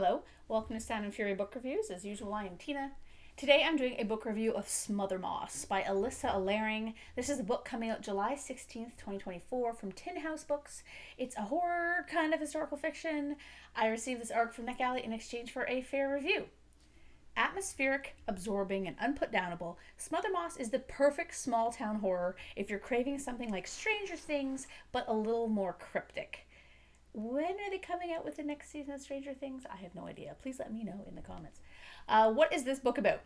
Hello, welcome to Sound and Fury Book Reviews. As usual, I am Tina. Today I'm doing a book review of Smothermoss by Alisa Alering. This is a book coming out July 16th, 2024 from Tin House Books. It's a horror kind of historical fiction. I received this arc from NetGalley in exchange for a fair review. Atmospheric, absorbing, and unputdownable, Smothermoss is the perfect small town horror if you're craving something like Stranger Things, but a little more cryptic. When are they coming out with the next season of Stranger Things? I have no idea. Please let me know in the comments. What is this book about?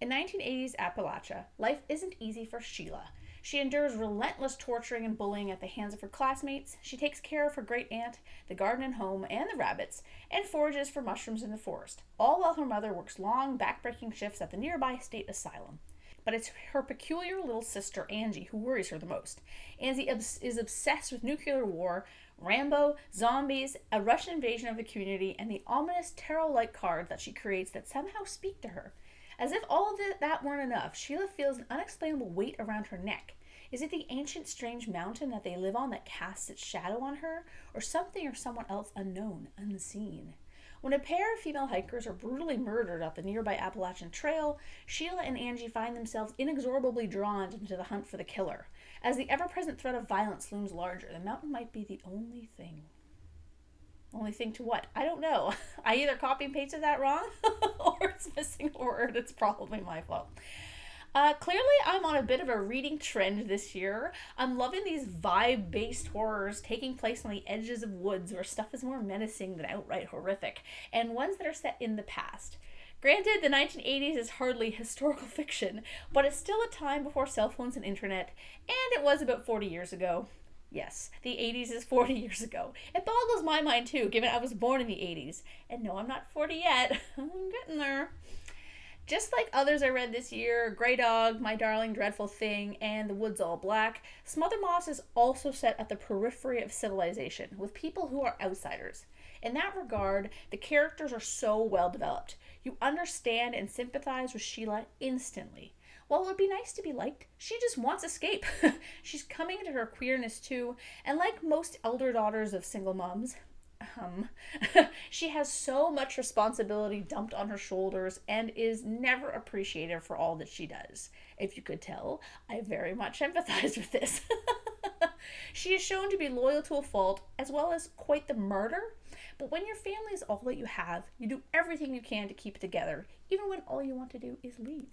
In 1980s Appalachia, life isn't easy for Sheila. She endures relentless torturing and bullying at the hands of her classmates. She takes care of her great aunt, the garden and home, and the rabbits, and forages for mushrooms in the forest, all while her mother works long, backbreaking shifts at the nearby state asylum. But it's her peculiar little sister, Angie, who worries her the most. Angie is obsessed with nuclear war, Rambo, zombies, a Russian invasion of the community, and the ominous tarot-like cards that she creates that somehow speak to her. As if all of that weren't enough, Sheila feels an unexplainable weight around her neck. Is it the ancient, strange mountain that they live on that casts its shadow on her, or something or someone else unknown, unseen? When a pair of female hikers are brutally murdered at the nearby Appalachian Trail, Sheila and Angie find themselves inexorably drawn into the hunt for the killer. As the ever-present threat of violence looms larger, the mountain might be the only thing. Only thing to what? I don't know. I either copy and pasted that wrong, or it's missing a word. It's probably my fault. Clearly, I'm on a bit of a reading trend this year. I'm loving these vibe-based horrors taking place on the edges of woods where stuff is more menacing than outright horrific, and ones that are set in the past. Granted, the 1980s is hardly historical fiction, but it's still a time before cell phones and internet, and it was about 40 years ago. Yes, the 80s is 40 years ago. It boggles my mind too, given I was born in the 80s. And no, I'm not 40 yet. I'm getting there. Just like others I read this year, Grey Dog, My Darling Dreadful Thing, and The Woods All Black, Smothermoss is also set at the periphery of civilization, with people who are outsiders. In that regard, the characters are so well developed. You understand and sympathize with Sheila instantly. While it would be nice to be liked, she just wants escape. She's coming to her queerness too, and like most elder daughters of single moms, she has so much responsibility dumped on her shoulders and is never appreciated for all that she does. If you could tell, I very much empathize with this. She is shown to be loyal to a fault, as well as quite the martyr. But when your family is all that you have, you do everything you can to keep it together, even when all you want to do is leave.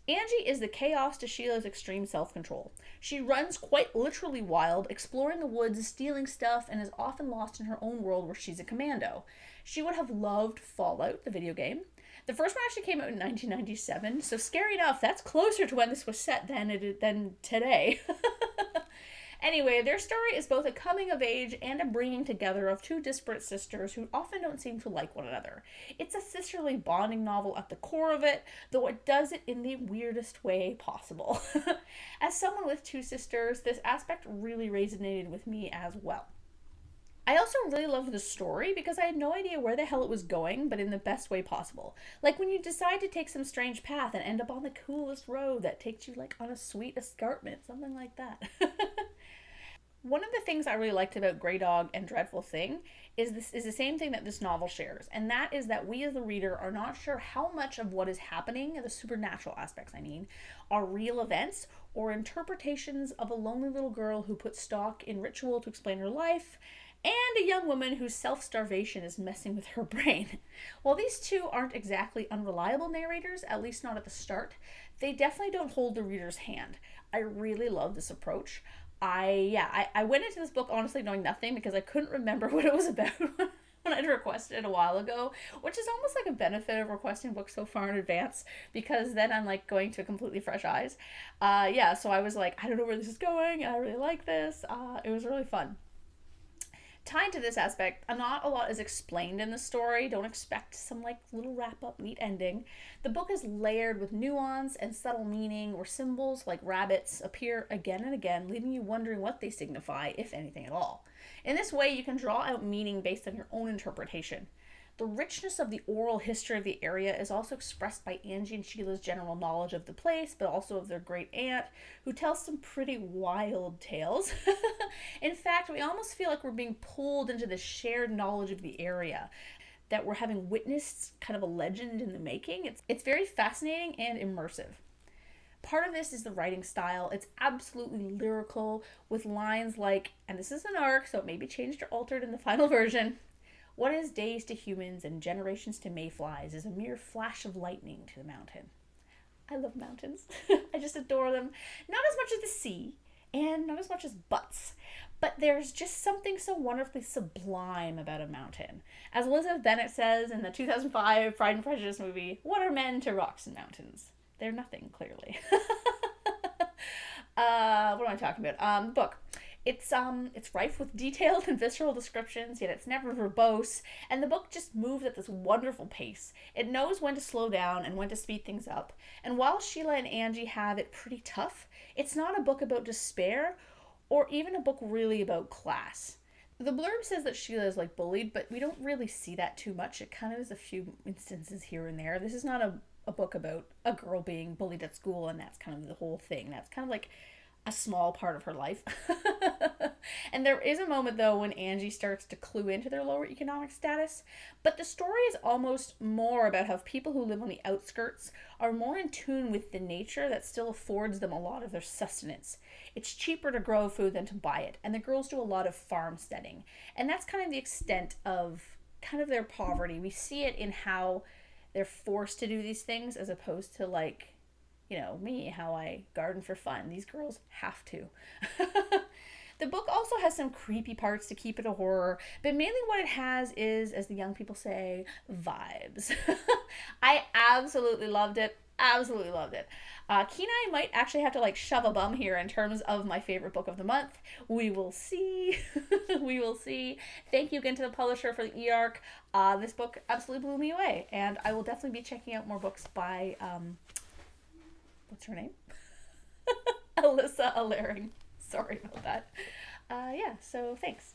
Angie is the chaos to Sheila's extreme self-control. She runs quite literally wild, exploring the woods, stealing stuff, and is often lost in her own world where she's a commando. She would have loved Fallout, the video game. The first one actually came out in 1997, so scary enough, that's closer to when this was set than today. Anyway, their story is both a coming of age and a bringing together of two disparate sisters who often don't seem to like one another. It's a sisterly bonding novel at the core of it, though it does it in the weirdest way possible. As someone with two sisters, this aspect really resonated with me as well. I also really loved the story because I had no idea where the hell it was going, but in the best way possible. Like when you decide to take some strange path and end up on the coolest road that takes you like on a sweet escarpment, something like that. One of the things I really liked about Grey Dog and Dreadful Thing is the same thing that this novel shares, and that is that we as the reader are not sure how much of what is happening, the supernatural aspects I mean, are real events or interpretations of a lonely little girl who puts stock in ritual to explain her life, and a young woman whose self-starvation is messing with her brain. While these two aren't exactly unreliable narrators, at least not at the start, they definitely don't hold the reader's hand. I really love this approach. I went into this book honestly knowing nothing because I couldn't remember what it was about when I'd requested it a while ago, which is almost like a benefit of requesting books so far in advance because then I'm like going to completely fresh eyes. So I was like, I don't know where this is going. I really like this. It was really fun. Tied to this aspect, not a lot is explained in the story. Don't expect some like little wrap-up neat ending. The book is layered with nuance and subtle meaning where symbols like rabbits appear again and again, leaving you wondering what they signify, if anything at all. In this way, you can draw out meaning based on your own interpretation. The richness of the oral history of the area is also expressed by Angie and Sheila's general knowledge of the place, but also of their great aunt, who tells some pretty wild tales. In fact, we almost feel like we're being pulled into the shared knowledge of the area. that we're having witnessed kind of a legend in the making. It's very fascinating and immersive. Part of this is the writing style. It's absolutely lyrical with lines like, and this is an arc, so it may be changed or altered in the final version. What is days to humans and generations to mayflies is a mere flash of lightning to the mountain. I love mountains. I just adore them. Not as much as the sea, and not as much as butts. But there's just something so wonderfully sublime about a mountain. As Elizabeth Bennet says in the 2005 Pride and Prejudice movie, what are men to rocks and mountains? They're nothing, clearly. What am I talking about? Book. It's rife with detailed and visceral descriptions, yet it's never verbose, and the book just moves at this wonderful pace. It knows when to slow down and when to speed things up. And while Sheila and Angie have it pretty tough, it's not a book about despair or even a book really about class. The blurb says that Sheila is like bullied, but we don't really see that too much. It kind of is a few instances here and there. This is not a book about a girl being bullied at school, and that's kind of the whole thing. That's kind of like a small part of her life. And there is a moment, though, when Angie starts to clue into their lower economic status. But the story is almost more about how people who live on the outskirts are more in tune with the nature that still affords them a lot of their sustenance. It's cheaper to grow food than to buy it, and the girls do a lot of farmsteading. And that's kind of the extent of kind of their poverty. We see it in how they're forced to do these things as opposed to, like, me, how I garden for fun. These girls have to. The book also has some creepy parts to keep it a horror, but mainly what it has is, as the young people say, vibes. I absolutely loved it. Absolutely loved it. Kenai might actually have to shove a bum here in terms of my favorite book of the month. We will see. We will see. Thank you again to the publisher for the e-arc. This book absolutely blew me away, and I will definitely be checking out more books by what's her name? Alisa Alering. Sorry about that. Yeah, so thanks.